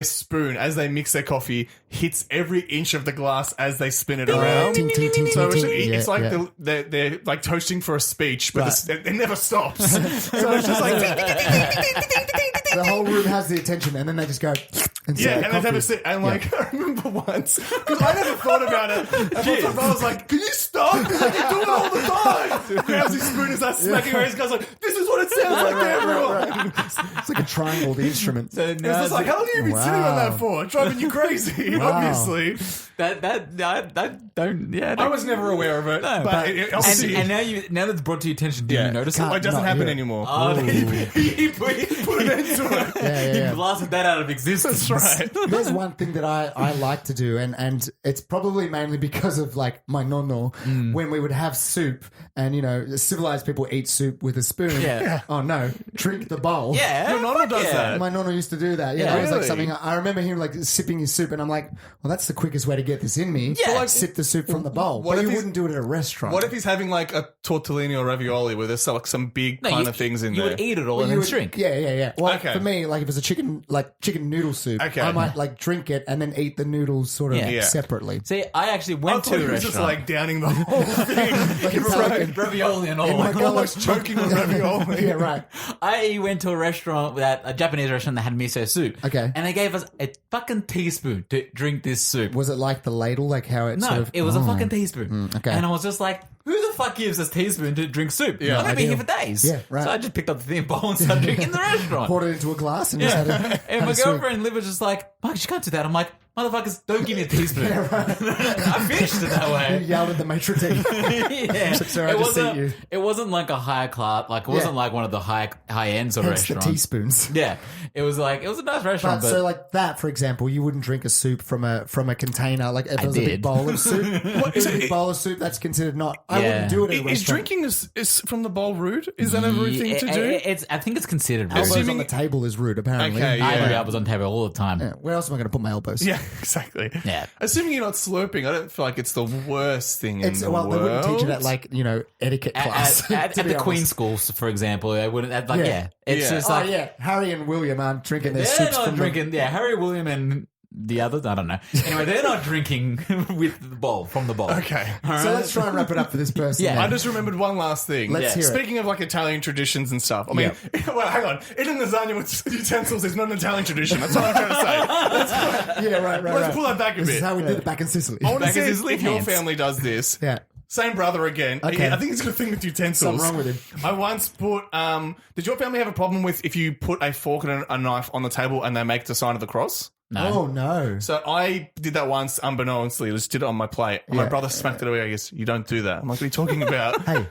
spoon as they mix their coffee hits every inch of the glass as they spin it around. So it's like they're like toasting for a speech, but it never stops. So it's just like the whole room has the attention, and then they just go. And they have a sit. And like I remember once because I never thought about it. And my brother was like, "Can you stop? Because like, you do it all the time." Grabs his spoon and starts smacking around his guy's like, "This is what it sounds like to everyone." It's like a triangle, the instrument. So it's just like, how long have you been sitting on that for? Driving you crazy, obviously. I was never aware of it. No, but obviously, and now that it's brought to your attention, do you notice it? It doesn't happen anymore. Oh, he put Put an end to it. He blasted that out of existence. That's right. There's one thing that I like to do, and it's probably mainly because of like my nono, when we would have soup, and you know, civilized people eat soup with a spoon. Yeah. Oh no, drink the bowl. Yeah, Your nono does that. My nono used to do that. Yeah, Yeah, it was like really? something. I remember him like sipping his soup, and I'm like, well, that's the quickest way to get this in me. Yeah. Like, sip the soup from the bowl. What But if you he's- wouldn't do it at a restaurant. What if he's having like a tortellini or ravioli where there's like some big kind of things in you there? would eat it all Well, and you then would- shrink. Yeah. Well, Okay. for me, like if it's a chicken noodle soup, Okay. I might like drink it and then eat the noodles sort of Yeah. separately. See, I actually I went thought to he a was just restaurant. like downing the whole thing. Like it's like ravioli and all. in my Almost choking on ravioli. Yeah, right. I went to a restaurant, a Japanese restaurant that had miso soup. Okay. And they gave us a fucking teaspoon to drink this soup. Was it like the ladle, like how it No, sort of... it was a fucking teaspoon. okay. And I was just like, who the fuck gives us teaspoon to drink soup? Yeah. I'm going to be here Ideal. for days. Yeah, right. So I just picked up the thing bowl and started drinking in the restaurant. Poured it into a glass and just had a... And had my a swig. girlfriend Liv was just like, Marcus, you can't do that. I'm like, motherfuckers, don't give me a teaspoon. I finished it that You way. yelled at the maitre d'. Yeah. sorry, I just see you. It wasn't like a higher class, like it wasn't Yeah. like one of the high end sort of Hence the restaurants. teaspoons. Yeah. It was like, it was a nice restaurant, But, but so like that, for example, you wouldn't drink a soup from a container. Like if it was a big did. bowl of soup, What, is is a big it- bowl of soup that's considered not. I Yeah. wouldn't do it at a Is restaurant. drinking is from the bowl rude? Is that a rude thing to do? I think it's considered rude. Elbows Assuming- on the table is rude, apparently. Okay, I yeah. agree. I was on table all the time. Yeah, where else am I going to put my elbows? Yeah, exactly. Yeah. Assuming you're not slurping, I don't feel like it's the worst thing It's, in the well, world. they wouldn't teach it at like etiquette class. At to be the honest. Queen schools, for example, they wouldn't. It's Yeah. just Oh like yeah, Harry and William aren't drinking their they're soups not from drinking. Yeah, Harry, William, and the others. I don't know. Anyway, they're not drinking with the bowl from the bowl. Okay. So let's try and wrap it up for this person. Yeah. then. I just remembered one last thing. Let's hear it. Speaking of like Italian traditions and stuff. I mean, well, hang on. Eating lasagna with utensils is not an Italian tradition. That's what I'm trying to say. Yeah, right. Let's pull that back a This bit. is how we did it back in Sicily. I want to Back see in if, his if your hands. family does this. Yeah. Same brother again. Okay. I think he's got a thing with utensils. Something wrong with him. I once put. Did your family have a problem with if you put a fork and a knife on the table and they make the sign of the cross? No. Oh no. So I did that once unbeknownstly. Just did it on my plate. And my Yeah. brother smacked it away. He goes, "You don't do that." I'm like, "What are you talking about?" Hey.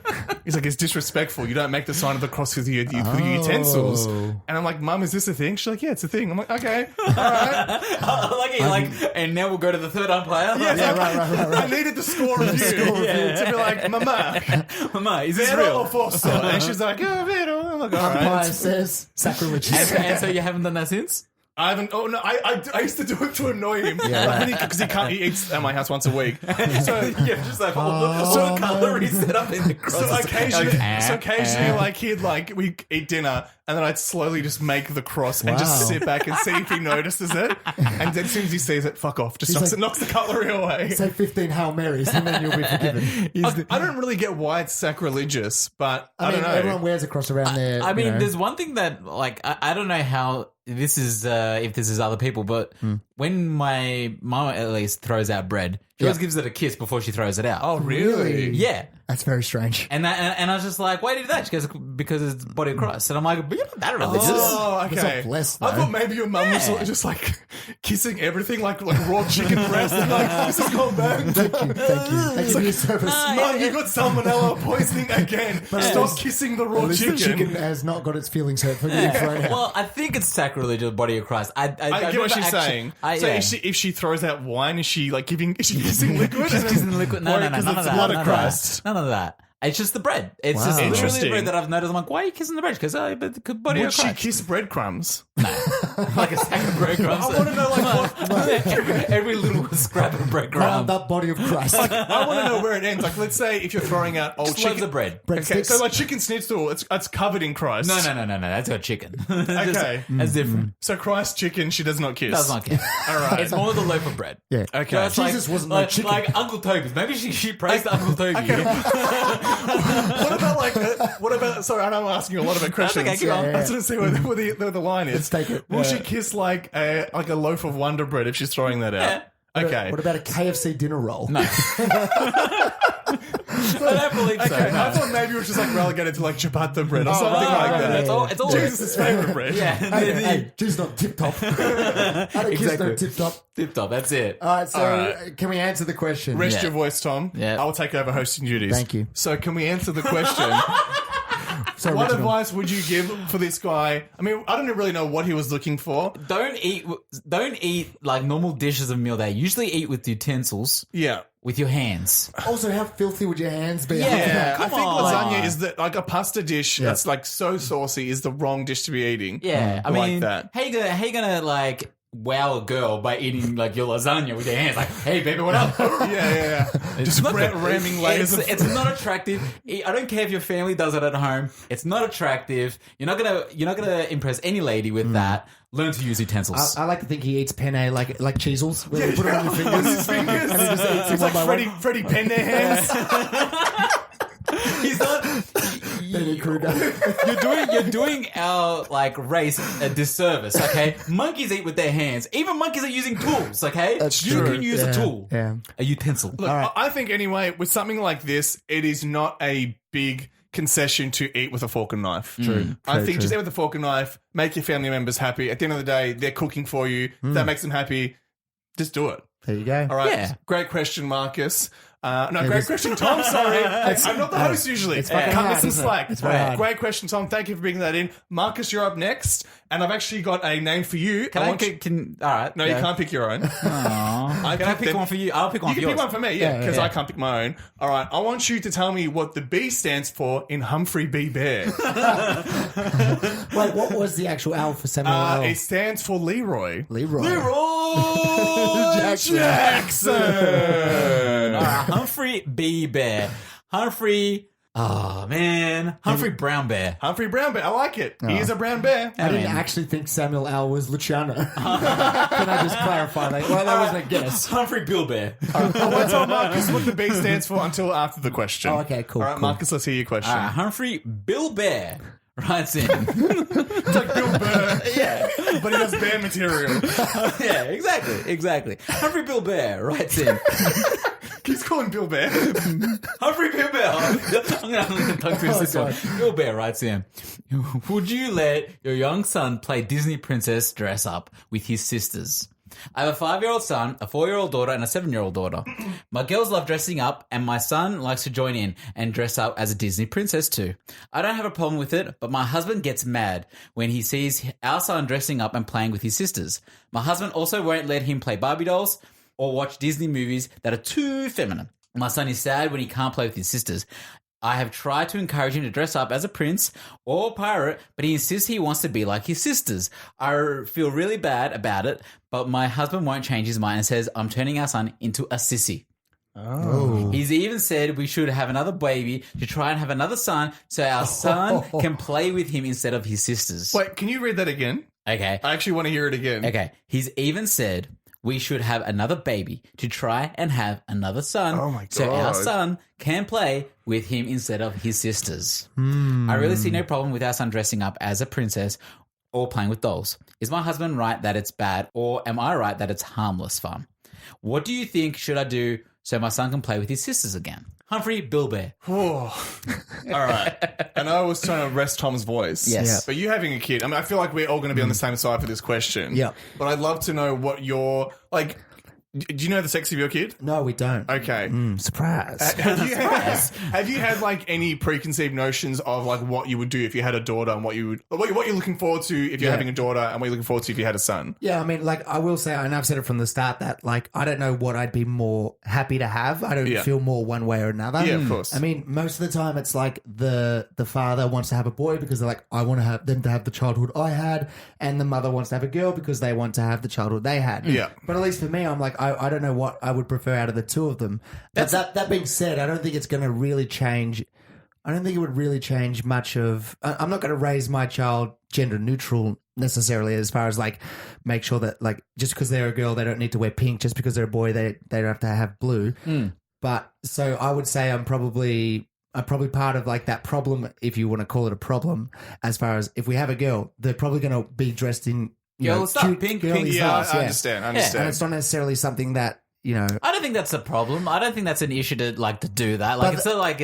He's like, "It's disrespectful. You don't make the sign of the cross with your utensils." And I'm like, "Mum, is this a thing?" She's like, "Yeah, it's a thing." I'm like, "Okay, all right." I like it. And now we'll go to the third umpire. Yeah, right. I needed the score review to be like, "Mama, Mama, is this vero real? or falso?" And she's like, "Yeah, vero." I'm like, "All Umpire right." says sacrilegious. And so you haven't done that since? I haven't. Oh no, I used to do it to annoy him. Yeah, right. Because he can't. He eats at my house once a week. So Yeah, just like all the cutlery set up in the cross. So occasionally, like he'd like we eat dinner, and then I'd slowly just make the cross and just Wow. sit back and see if he notices it. And then as soon as he sees it, fuck off, just He's knocks the cutlery away. Say 15 Hail Marys and then you'll be forgiven. I don't really get why it's sacrilegious, but I, I mean, don't know. everyone wears a cross around their. I mean, you know. there's one thing that, like, I don't know how this is, if this is other people, but when my mum at least throws out bread, she always gives it a kiss before she throws it out. Oh, really? Yeah. That's very strange. And I was just like, why do you do that? She goes, because it's body of Christ. And I'm like, but you're not that religious. Oh, It's okay. not blessed, I though. thought maybe your mum was Yeah. just like kissing everything, like raw chicken breast, and like this has gone bad. Thank you. Thank you for your service. Mum, you got salmonella poisoning again. Stop kissing the raw At least chicken. the chicken has not got its feelings hurt for being thrown out. Well, I think it's sacrilege of the body of Christ. I I get what she's saying. So if she throws out wine, is she kissing liquid? She's kissing the liquid. No, Because none of it's that. blood None of of Christ. that. None of that. It's just the bread. It's Wow. just literally the Interesting. bread that I've noticed. I'm like, why are you kissing the bread? Because but body Would of she Christ. kiss breadcrumbs? Like a sack of breadcrumbs. I want to know, like, what, every little scrap of Round breadcrumb. up body of Christ. I want to know where it ends. Like, let's say if you're throwing out old Just loads chicken of bread. Okay, Breadsticks. so like chicken schnitzel, it's covered in Christ. No. That's got chicken. Okay. That's different. So Christ chicken, she does not kiss. Does not count. All right. It's more the loaf of bread. Yeah. Okay. So it's Jesus wasn't no like, chicken. like Uncle Toby's. Maybe she praised Uncle Toby. What about like? What about? Sorry, I know I'm asking you a lot about questions. okay, keep on. I just want to see where the line is. Let's take it. Will she kiss like a loaf of Wonder Bread if she's throwing that out? Okay. What about a KFC dinner roll? No. I don't believe so. Okay, no. I thought maybe it was just like relegated to like ciabatta bread or something right, like right, that. It's all Jesus' favorite bread. Yeah. Hey, she's not tip top. I don't kiss Exactly. no tip top. Tip top. That's it. All right, so All right. can we answer the question? Rest Yeah. your voice, Tom. Yeah. I will take over hosting duties. Thank you. So, can we answer the question? So What original. advice would you give for this guy? I mean, I don't really know what he was looking for. Don't eat like normal dishes of meal day. Usually eat with utensils, Yeah. with your hands. Also, how filthy would your hands be? Yeah. after that? I Come think on. lasagna is like a pasta dish that's like so saucy is the wrong dish to be eating. Yeah, I like mean, that. how you gonna like wow a girl by eating like your lasagna with your hands? Like, hey baby, what up? Yeah. Just not ramming layers of it's not attractive. I don't care if your family does it at home. It's not attractive. You're not gonna impress any lady with that. Learn to use utensils. I like to think he eats penne like cheesels, where you put it on your fingers. his fingers. And he just eats It's it one like by one. Freddie Pender hands. He's not. Benny Kruger. You're doing our like race a disservice. Okay, monkeys eat with their hands. Even monkeys are using tools. Okay, That's you true. can use a Yeah, tool, yeah. a utensil. Look, I think anyway, with something like this, it is not a big concession to eat with a fork and knife. True. I think just eat with a fork and knife, make your family members happy. At the end of the day, they're cooking for you. If that makes them happy, just do it. There you go. All right. Yeah. Great question, Marcus. Great question, Tom. Sorry. I'm not the host usually. It's fucking Cut me hard, some isn't it? slack. It's very hard. Great question, Tom. Thank you for bringing that in. Marcus, you're up next. And I've actually got a name for you. Can want you- all right. No, you can't pick your own. Can I pick one for you? I'll pick one You for can yours. pick one for me, yeah, because yeah. I can't pick my own. All right, I want you to tell me what the B stands for in Humphrey B. Bear. Wait, what was the actual L for Samuel L? It stands for Leroy. Leroy. Jackson. All right, Humphrey B. Bear. Humphrey. Oh man, Humphrey Brown Bear. Humphrey Brown Bear. I like it. He is a brown bear. I didn't actually think Samuel L was Luciano. Can I just clarify that? Well, that wasn't a guess. Humphrey Bill Bear. I won't tell Marcus what the B stands for until after the question. Oh, okay, cool, All right, cool. Marcus, let's hear your question. Humphrey Bill Bear writes in. It's like Bill Burr, Yeah, but he does bear material. yeah, exactly. Humphrey Bill Bear writes in. He's calling Bill Bear. Humphrey Bill Bear. I'm gonna tongue twist this one. Bill Bear writes in. Would you let your young son play Disney princess dress up with his sisters? I have a 5-year-old son, a 4-year-old daughter, and a 7-year-old daughter. My girls love dressing up, and my son likes to join in and dress up as a Disney princess too. I don't have a problem with it, but my husband gets mad when he sees our son dressing up and playing with his sisters. My husband also won't let him play Barbie dolls or watch Disney movies that are too feminine. My son is sad when he can't play with his sisters. I have tried to encourage him to dress up as a prince or pirate, but he insists he wants to be like his sisters. I feel really bad about it, but my husband won't change his mind and says I'm turning our son into a sissy. Oh. He's even said we should have another baby to try and have another son so our son can play with him instead of his sisters. Wait, can you read that again? Okay. I actually want to hear it again. Okay. He's even said we should have another baby to try and have another son. Oh my So our God. son can play with him instead of his sisters. I really see no problem with our son dressing up as a princess or playing with dolls. Is my husband right that it's bad, or am I right that it's harmless fun? What do you think should I do so my son can play with his sisters again? Humphrey Bill Bear. All right. And I was trying to rest Tom's voice. Yes. Yeah. But you having a kid, I mean, I feel like we're all going to be on the same side for this question. Yeah. But I'd love to know what your, like, Do you know the sex of your kid? No, we don't. Okay. Surprise. Have you had like any preconceived notions of like what you would do if you had a daughter and what you're looking forward to if you're having a daughter and what you're looking forward to if you had a son? Yeah, I mean, like I will say, and I've said it from the start that like I don't know what I'd be more happy to have. I don't feel more one way or another. Yeah, of course. I mean, most of the time it's like the father wants to have a boy because they're like, I want to have them to have the childhood I had, and the mother wants to have a girl because they want to have the childhood they had. Yeah. But at least for me, I'm like, I don't know what I would prefer out of the two of them. But that being said, I don't think it's going to really change. I don't think it would really change much of. I'm not going to raise my child gender neutral necessarily, as far as like make sure that like just because they're a girl they don't need to wear pink, just because they're a boy they don't have to have blue. But so I would say I'm probably part of like that problem, if you want to call it a problem, as far as if we have a girl, they're probably going to be dressed in Girl stuff, pink. Yeah, I understand. And it's not necessarily something that, you know. I don't think that's a problem. I don't think that's an issue to do that. Like it's not like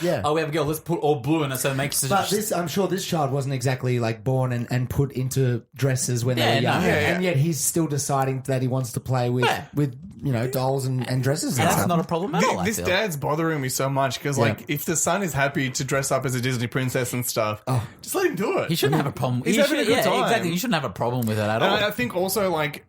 oh, we have a girl, let's put all blue in it, so it makes it. But I'm sure this child wasn't exactly like born and put into dresses when they were young, and yet he's still deciding that he wants to play with you know, dolls and dresses. And that's stuff. not a problem at all. This dad's bothering me so much because like if the son is happy to dress up as a Disney princess and stuff, just let him do it. He shouldn't have a problem. He's having a good time. Exactly. You shouldn't have a problem with it at all. And I think also like.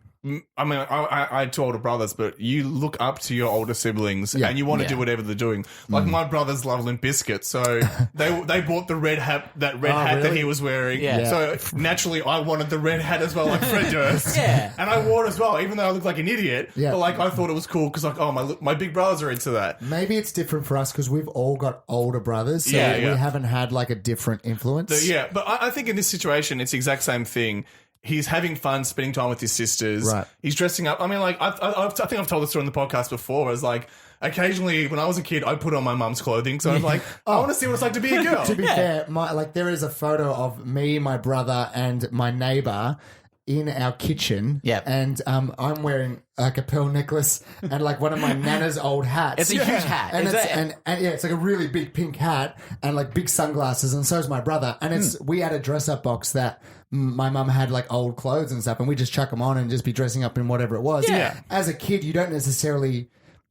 I mean, I had two older brothers, but you look up to your older siblings and you want to do whatever they're doing. Like my brothers love Limp Bizkit, so they bought the red hat, that hat that he was wearing. Yeah. So naturally, I wanted the red hat as well, like Fred Durst. And I wore it as well, even though I looked like an idiot. Yeah. But like I thought it was cool because like my big brothers are into that. Maybe it's different for us because we've all got older brothers, so we haven't had like a different influence. But I think in this situation, it's the exact same thing. He's having fun spending time with his sisters. Right. He's dressing up. I mean, like, I think I've told this story on the podcast before. As like, occasionally when I was a kid, I put on my mum's clothing. So I was like, I want to see what it's like to be a girl. To be fair, there is a photo of me, my brother, and my neighbor in our kitchen. Yeah. And I'm wearing like a pearl necklace and like one of my nana's old hats. It's a huge hat. And it's like a really big pink hat and like big sunglasses, and so is my brother. And we had a dress up box that my mum had like old clothes and stuff, and we just chuck them on and just be dressing up in whatever it was. Yeah. As a kid, you don't necessarily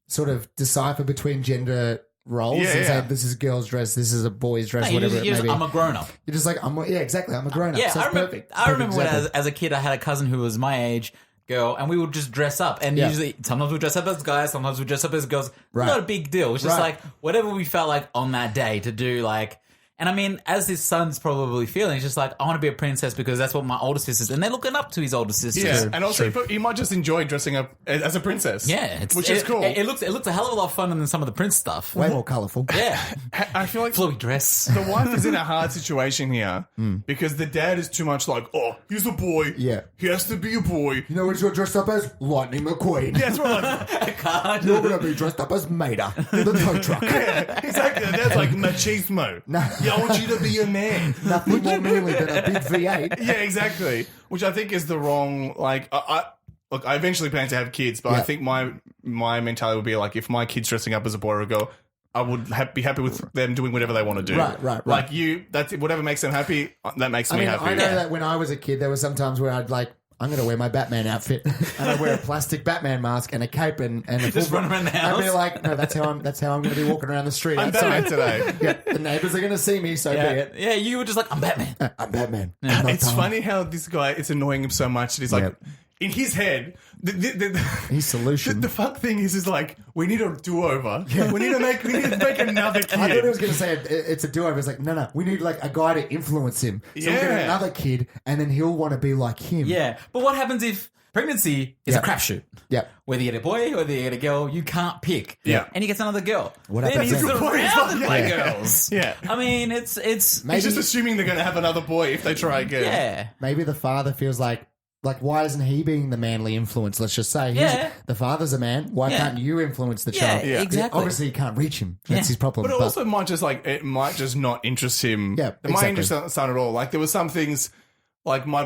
sort of decipher between gender roles and say this is a girl's dress, this is a boy's dress, whatever it may be. I'm a grown up. You're just like, exactly, I'm a grown up. Yeah, so it's perfect. I remember when as a kid I had a cousin who was my age, girl, and we would just dress up. And usually, sometimes we dress up as guys, sometimes we dress up as girls. Right. Not a big deal. It's just like whatever we felt like on that day to do, like. And I mean, as his son's probably feeling, it's just like, I want to be a princess because that's what my older sisters, and they're looking up to his older sisters. Yeah, and also he might just enjoy dressing up as a princess. Yeah, which is cool. It looks a hell of a lot funner than some of the Prince stuff. Way more colourful. Yeah. I feel like flowy dress. The wife is in a hard situation here because the dad is too much like, oh, he's a boy. Yeah. He has to be a boy. You know what you're dressed up as? Lightning McQueen. Yeah, that's right. You're going to be dressed up as Mater, the tow truck. Yeah, exactly. The dad's like, machismo. No. Yeah, I want you to be a man. Nothing more manly than a big V8. Yeah, exactly. Which I think is the wrong, like, look, I eventually plan to have kids, but I think my mentality would be like, if my kid's dressing up as a boy or a girl, I would be happy with them doing whatever they want to do. Right. Like that's whatever makes them happy, that makes me happy. I know that when I was a kid, there were some times where I'd like, I'm going to wear my Batman outfit, and I wear a plastic Batman mask and a cape and a just run around the house. I'd be like, no, that's how I'm going to be walking around the street. I'm Batman today. Yeah, the neighbors are going to see me, so be it. Yeah, you were just like, I'm Batman. I'm Batman. It's funny how this guy, it's annoying him so much that he's like, in his head, his solution. The fuck thing is like, we need a do-over. Yeah. We need to make another kid. I thought he was going to say it's a do-over. It's like, no, we need like a guy to influence him. So we'll get another kid, and then he'll want to be like him. Yeah, but what happens if pregnancy is a crapshoot? Yeah. Whether you get a boy, whether you get a girl, you can't pick. Yeah. And he gets another girl. What then happens he's then? surrounded by girls. Yeah. I mean, it's He's just assuming they're going to have another boy if they try again. Yeah. Maybe the father feels like, why isn't he being the manly influence? Let's just say. The father's a man. Why can't you influence the child? Yeah, exactly. Obviously, you can't reach him. That's his problem. But it also might just not interest him. Yeah, it might interest the son at all. Like, there were some things, like my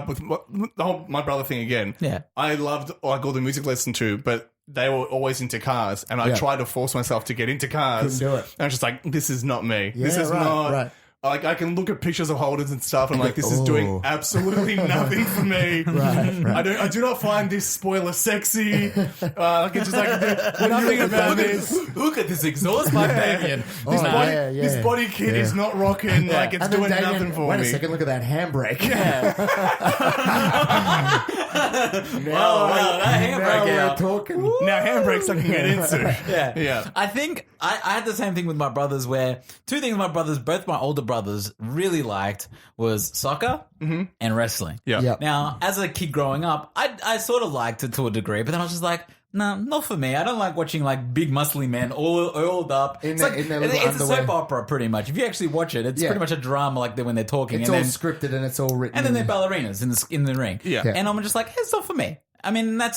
brother thing again. Yeah. I loved like all the music lessons too, but they were always into cars, and I tried to force myself to get into cars. Couldn't do it. And I was just like, this is not me. Yeah, This is not... Right. Like, I can look at pictures of holders and stuff, and like, this is doing absolutely nothing for me. Right. I do not find this spoiler sexy. Like, it's just like nothing about this. Look at this exhaust pipe, Damien. This body kit is not rocking. Like, it's And then doing Damien, nothing for wait me. a second, look at that handbrake. Wow, that handbrake Now we're out. talking. Now, handbrakes I can get into. Yeah. I think I had the same thing with my brothers where two things both my older brothers really liked was soccer and wrestling. Yeah. Yep. Now, as a kid growing up, I sort of liked it to a degree, but then I was just like, no, not for me. I don't like watching like big muscly men all oiled up. In It's their little it's a soap underwear. opera pretty much. If you actually watch it, it's Yeah. pretty much a drama like when they're talking. It's and all then, scripted and it's all written. and then they're ballerinas in the ring. Yeah. And I'm just like, it's not for me. I mean, that